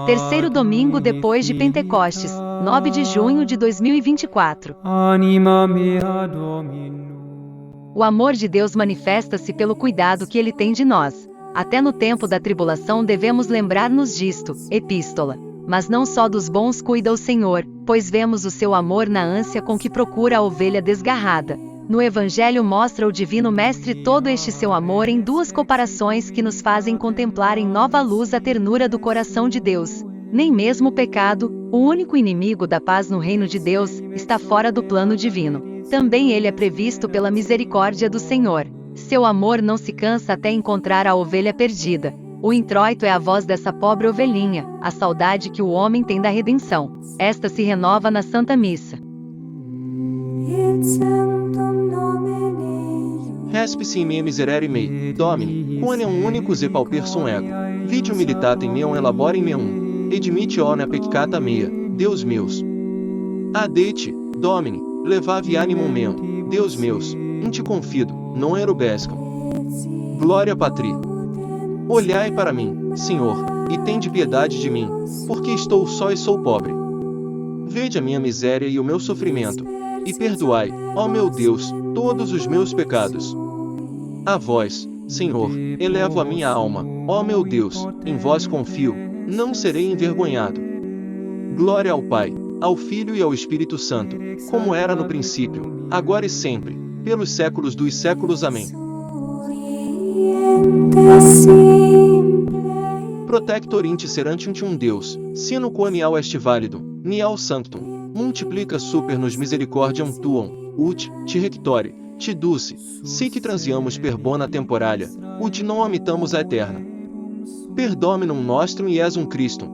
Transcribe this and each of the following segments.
Terceiro domingo depois de Pentecostes, 9 de junho de 2024. Anima mea Domino. O amor de Deus manifesta-se pelo cuidado que Ele tem de nós. Até no tempo da tribulação devemos lembrar-nos disto. Epístola. Mas não só dos bons cuida o Senhor, pois vemos o seu amor na ânsia com que procura a ovelha desgarrada. No Evangelho mostra o Divino Mestre todo este seu amor em duas comparações que nos fazem contemplar em nova luz a ternura do coração de Deus. Nem mesmo o pecado, o único inimigo da paz no reino de Deus, está fora do plano divino. Também ele é previsto pela misericórdia do Senhor. Seu amor não se cansa até encontrar a ovelha perdida. O introito é a voz dessa pobre ovelhinha, a saudade que o homem tem da redenção. Esta se renova na Santa Missa. Respice me miserere mei, Domini, quoniam unicus e paupersum ego. Videum militatem meum elaborem meum, edmite omnia peccata mea, Deus meus. Adete, Domini, levavi animum meum, Deus meus, in te confido, non erubescam. Glória Patri. Olhai para mim, Senhor, e tende piedade de mim, porque estou só e sou pobre. Vede a minha miséria e o meu sofrimento, e perdoai, ó meu Deus, todos os meus pecados. A vós, Senhor, elevo a minha alma, ó meu Deus, em vós confio, não serei envergonhado. Glória ao Pai, ao Filho e ao Espírito Santo, como era no princípio, agora e sempre, pelos séculos dos séculos. Amém. Protector intercerantium Deus, sino quonial est validum, nial sanctum, multiplica super nos misericordiam tuam, ut, te rectore, te dulce, sic transiamus per bona temporalia, ut non omitamos a eterna. Per Dominum nostrum Iesum Christum.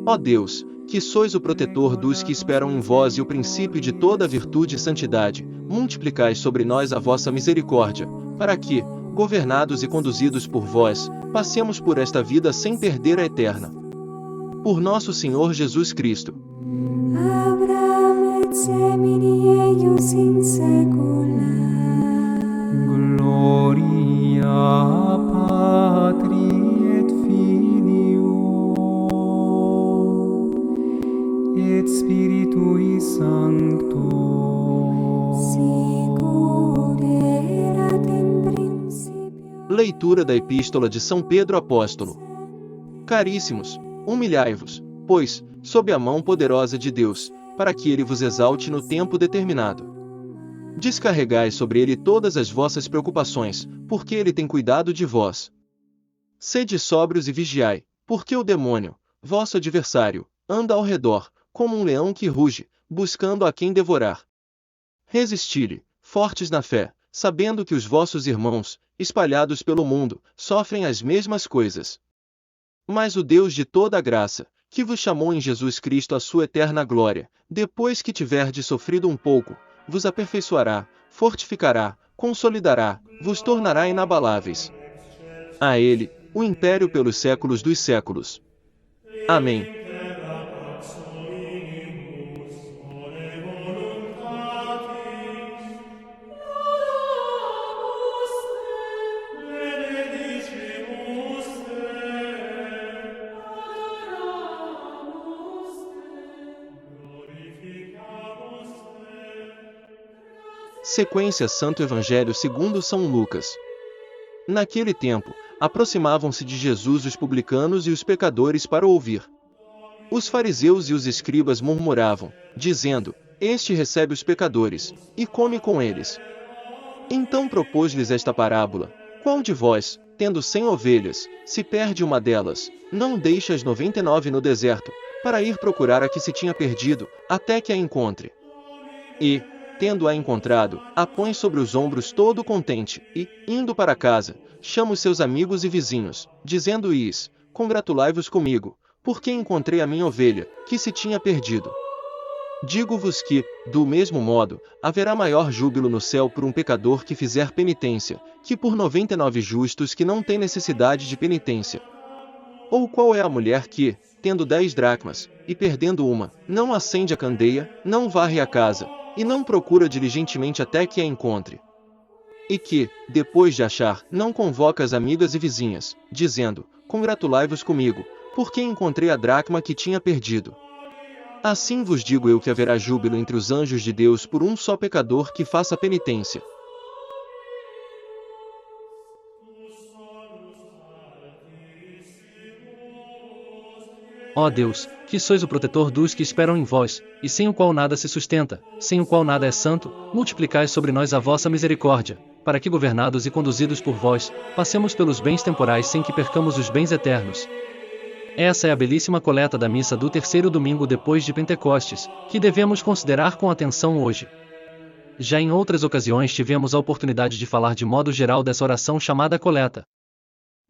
Ó Deus, que sois o protetor dos que esperam em vós e o princípio de toda virtude e santidade, multiplicai sobre nós a vossa misericórdia, para que, governados e conduzidos por vós, passemos por esta vida sem perder a eterna. Por nosso Senhor Jesus Cristo. Gloria Patri et Filio et Spiritui Sancto. Leitura da Epístola de São Pedro Apóstolo. Caríssimos, humilhai-vos, pois, sob a mão poderosa de Deus, para que ele vos exalte no tempo determinado. Descarregai sobre ele todas as vossas preocupações, porque ele tem cuidado de vós. Sede sóbrios e vigiai, porque o demônio, vosso adversário, anda ao redor, como um leão que ruge, buscando a quem devorar. Resisti-lhe, fortes na fé, sabendo que os vossos irmãos, espalhados pelo mundo, sofrem as mesmas coisas. Mas o Deus de toda a graça, que vos chamou em Jesus Cristo à sua eterna glória, depois que tiverdes sofrido um pouco, vos aperfeiçoará, fortificará, consolidará, vos tornará inabaláveis. A ele, o império pelos séculos dos séculos. Amém. Sequência Santo Evangelho segundo São Lucas. Naquele tempo, aproximavam-se de Jesus os publicanos e os pecadores para ouvir. Os fariseus e os escribas murmuravam, dizendo: Este recebe os pecadores, e come com eles. Então propôs-lhes esta parábola: Qual de vós, tendo 100 ovelhas, se perde uma delas, não deixa as 99 no deserto, para ir procurar a que se tinha perdido, até que a encontre? E, tendo-a encontrado, a põe sobre os ombros todo contente, e, indo para casa, chama os seus amigos e vizinhos, dizendo-lhes: Congratulai-vos comigo, porque encontrei a minha ovelha, que se tinha perdido. Digo-vos que, do mesmo modo, haverá maior júbilo no céu por um pecador que fizer penitência, que por 99 justos que não têm necessidade de penitência. Ou qual é a mulher que, tendo 10 dracmas, e perdendo uma, não acende a candeia, não varre a casa, e não procura diligentemente até que a encontre? E que, depois de achar, não convoca as amigas e vizinhas, dizendo: Congratulai-vos comigo, porque encontrei a dracma que tinha perdido. Assim vos digo eu que haverá júbilo entre os anjos de Deus por um só pecador que faça penitência. Ó Deus, que sois o protetor dos que esperam em vós, e sem o qual nada se sustenta, sem o qual nada é santo, multiplicai sobre nós a vossa misericórdia, para que, governados e conduzidos por vós, passemos pelos bens temporais sem que percamos os bens eternos. Essa é a belíssima coleta da missa do terceiro domingo depois de Pentecostes, que devemos considerar com atenção hoje. Já em outras ocasiões tivemos a oportunidade de falar de modo geral dessa oração chamada coleta.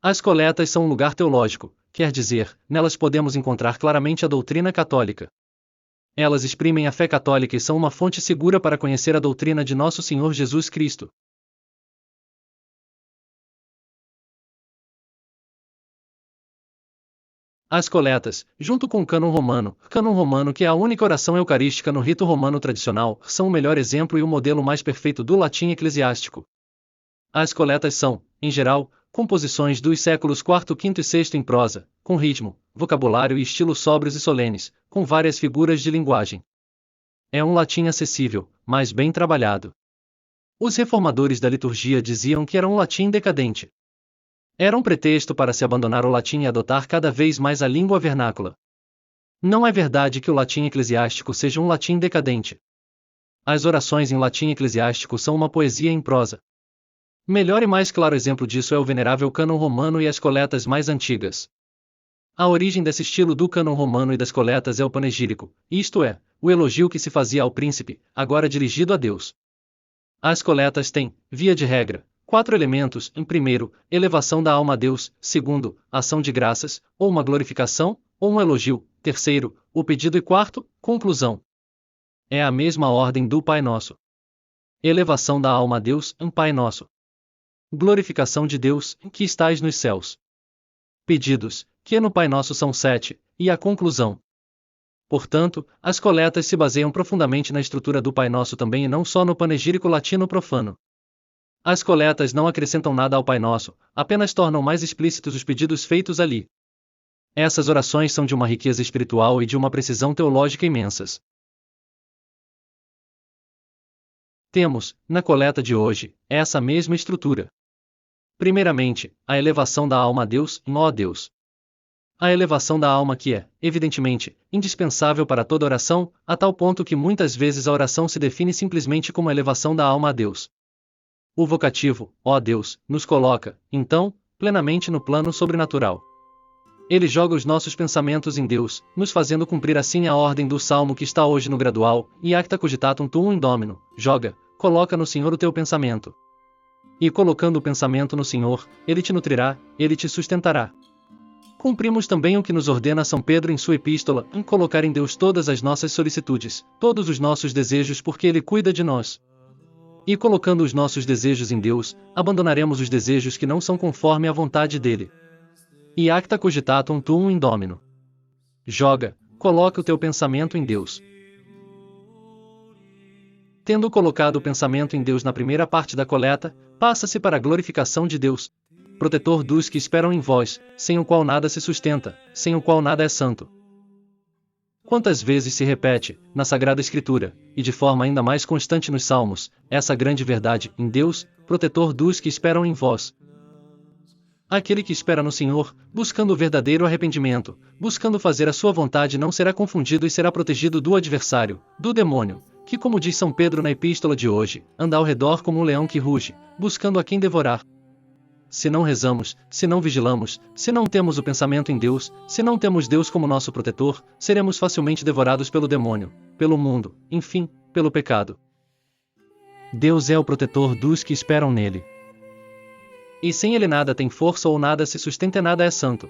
As coletas são um lugar teológico, quer dizer, nelas podemos encontrar claramente a doutrina católica. Elas exprimem a fé católica e são uma fonte segura para conhecer a doutrina de nosso Senhor Jesus Cristo. As coletas, junto com o cânon romano que é a única oração eucarística no rito romano tradicional, são o melhor exemplo e o modelo mais perfeito do latim eclesiástico. As coletas são, em geral, composições dos séculos IV, V e VI em prosa, com ritmo, vocabulário e estilo sóbrios e solenes, com várias figuras de linguagem. É um latim acessível, mas bem trabalhado. Os reformadores da liturgia diziam que era um latim decadente. Era um pretexto para se abandonar o latim e adotar cada vez mais a língua vernácula. Não é verdade que o latim eclesiástico seja um latim decadente. As orações em latim eclesiástico são uma poesia em prosa. Melhor e mais claro exemplo disso é o venerável cânon romano e as coletas mais antigas. A origem desse estilo do cânon romano e das coletas é o panegírico, isto é, o elogio que se fazia ao príncipe, agora dirigido a Deus. As coletas têm, via de regra, 4 elementos: em primeiro, elevação da alma a Deus; segundo, ação de graças, ou uma glorificação, ou um elogio; terceiro, o pedido e quarto, conclusão. É a mesma ordem do Pai Nosso. Elevação da alma a Deus, em Pai Nosso. Glorificação de Deus, que estais nos céus. Pedidos, que no Pai Nosso são 7, e a conclusão. Portanto, as coletas se baseiam profundamente na estrutura do Pai Nosso também e não só no panegírico latino profano. As coletas não acrescentam nada ao Pai Nosso, apenas tornam mais explícitos os pedidos feitos ali. Essas orações são de uma riqueza espiritual e de uma precisão teológica imensas. Temos, na coleta de hoje, essa mesma estrutura. Primeiramente, a elevação da alma a Deus, ó Deus. A elevação da alma que é, evidentemente, indispensável para toda oração, a tal ponto que muitas vezes a oração se define simplesmente como a elevação da alma a Deus. O vocativo, ó Deus, nos coloca, então, plenamente no plano sobrenatural. Ele joga os nossos pensamentos em Deus, nos fazendo cumprir assim a ordem do salmo que está hoje no gradual, e acta cogitatum tuum in domino, joga, coloca no Senhor o teu pensamento. E colocando o pensamento no Senhor, Ele te nutrirá, Ele te sustentará. Cumprimos também o que nos ordena São Pedro em sua epístola, em colocar em Deus todas as nossas solicitudes, todos os nossos desejos porque Ele cuida de nós. E colocando os nossos desejos em Deus, abandonaremos os desejos que não são conforme à vontade dEle. E acta cogitatum tuum in domino. Joga, coloca o teu pensamento em Deus. Tendo colocado o pensamento em Deus na primeira parte da coleta, passa-se para a glorificação de Deus, protetor dos que esperam em vós, sem o qual nada se sustenta, sem o qual nada é santo. Quantas vezes se repete, na Sagrada Escritura, e de forma ainda mais constante nos Salmos, essa grande verdade, em Deus, protetor dos que esperam em vós. Aquele que espera no Senhor, buscando o verdadeiro arrependimento, buscando fazer a sua vontade, não será confundido e será protegido do adversário, do demônio, que, como diz São Pedro na epístola de hoje, anda ao redor como um leão que ruge, buscando a quem devorar. Se não rezamos, se não vigilamos, se não temos o pensamento em Deus, se não temos Deus como nosso protetor, seremos facilmente devorados pelo demônio, pelo mundo, enfim, pelo pecado. Deus é o protetor dos que esperam nele. E sem ele nada tem força ou nada se sustenta e nada é santo.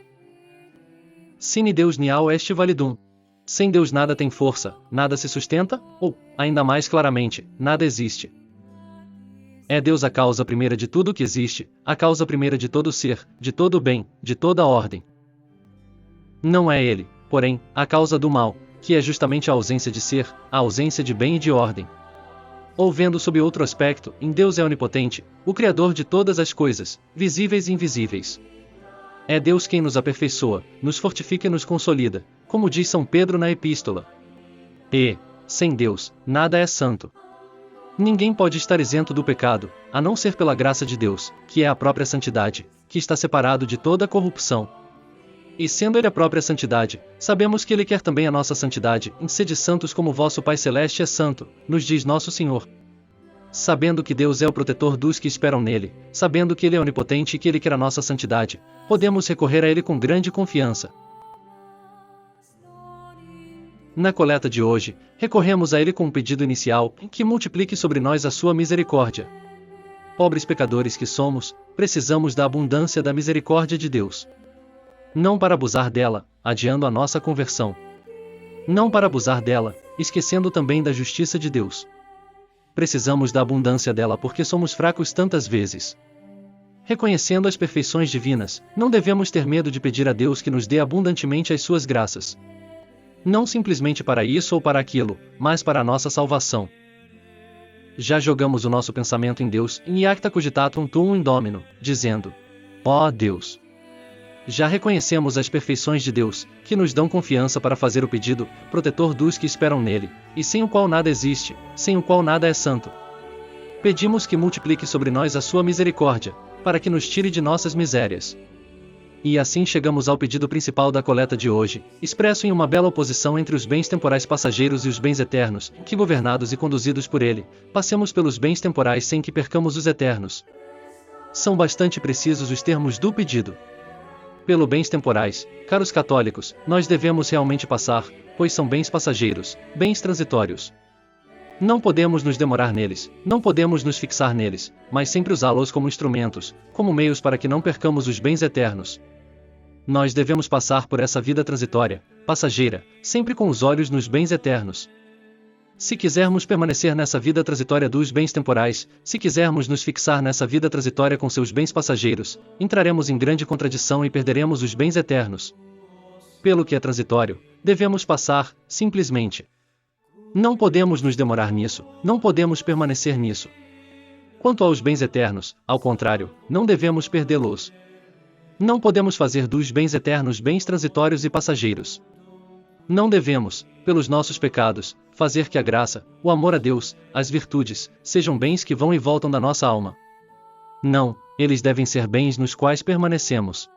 Sine Deus nial est validum. Sem Deus nada tem força, nada se sustenta, ou, ainda mais claramente, nada existe. É Deus a causa primeira de tudo que existe, a causa primeira de todo ser, de todo bem, de toda ordem. Não é Ele, porém, a causa do mal, que é justamente a ausência de ser, a ausência de bem e de ordem. Ou vendo sob outro aspecto, em Deus é onipotente, o Criador de todas as coisas, visíveis e invisíveis. É Deus quem nos aperfeiçoa, nos fortifica e nos consolida, como diz São Pedro na Epístola. E, sem Deus, nada é santo. Ninguém pode estar isento do pecado, a não ser pela graça de Deus, que é a própria santidade, que está separado de toda corrupção. E sendo Ele a própria santidade, sabemos que Ele quer também a nossa santidade, sede santos como vosso Pai Celeste é santo, nos diz nosso Senhor. Sabendo que Deus é o protetor dos que esperam nele, sabendo que Ele é onipotente e que Ele quer a nossa santidade, podemos recorrer a Ele com grande confiança. Na coleta de hoje, recorremos a Ele com um pedido inicial, que multiplique sobre nós a sua misericórdia. Pobres pecadores que somos, precisamos da abundância da misericórdia de Deus. Não para abusar dela, adiando a nossa conversão. Não para abusar dela, esquecendo também da justiça de Deus. Precisamos da abundância dela porque somos fracos tantas vezes. Reconhecendo as perfeições divinas, não devemos ter medo de pedir a Deus que nos dê abundantemente as suas graças. Não simplesmente para isso ou para aquilo, mas para a nossa salvação. Já jogamos o nosso pensamento em Deus, in iacta cogitatum tuum in Domino, dizendo: ó Deus! Já reconhecemos as perfeições de Deus, que nos dão confiança para fazer o pedido, protetor dos que esperam nele, e sem o qual nada existe, sem o qual nada é santo. Pedimos que multiplique sobre nós a sua misericórdia, para que nos tire de nossas misérias. E assim chegamos ao pedido principal da coleta de hoje, expresso em uma bela oposição entre os bens temporais passageiros e os bens eternos, que governados e conduzidos por ele, passemos pelos bens temporais sem que percamos os eternos. São bastante precisos os termos do pedido. Pelo bens temporais, caros católicos, nós devemos realmente passar, pois são bens passageiros, bens transitórios. Não podemos nos demorar neles, não podemos nos fixar neles, mas sempre usá-los como instrumentos, como meios para que não percamos os bens eternos. Nós devemos passar por essa vida transitória, passageira, sempre com os olhos nos bens eternos. Se quisermos permanecer nessa vida transitória dos bens temporais, se quisermos nos fixar nessa vida transitória com seus bens passageiros, entraremos em grande contradição e perderemos os bens eternos. Pelo que é transitório, devemos passar, simplesmente. Não podemos nos demorar nisso, não podemos permanecer nisso. Quanto aos bens eternos, ao contrário, não devemos perdê-los. Não podemos fazer dos bens eternos bens transitórios e passageiros. Não devemos, pelos nossos pecados, fazer que a graça, o amor a Deus, as virtudes, sejam bens que vão e voltam da nossa alma. Não, eles devem ser bens nos quais permanecemos.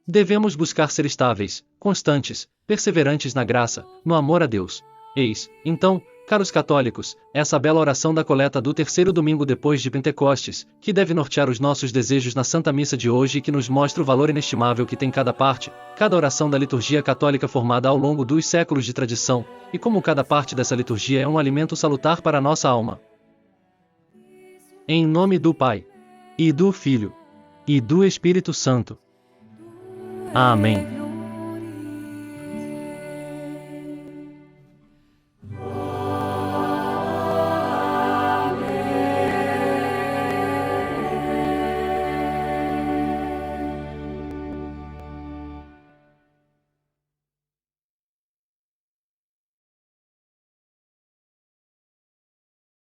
Devemos buscar ser estáveis, constantes, perseverantes na graça, no amor a Deus. Eis, então, caros católicos, essa bela oração da coleta do terceiro domingo depois de Pentecostes, que deve nortear os nossos desejos na Santa Missa de hoje e que nos mostra o valor inestimável que tem cada parte, cada oração da liturgia católica formada ao longo dos séculos de tradição, e como cada parte dessa liturgia é um alimento salutar para a nossa alma. Em nome do Pai, e do Filho, e do Espírito Santo. Amém.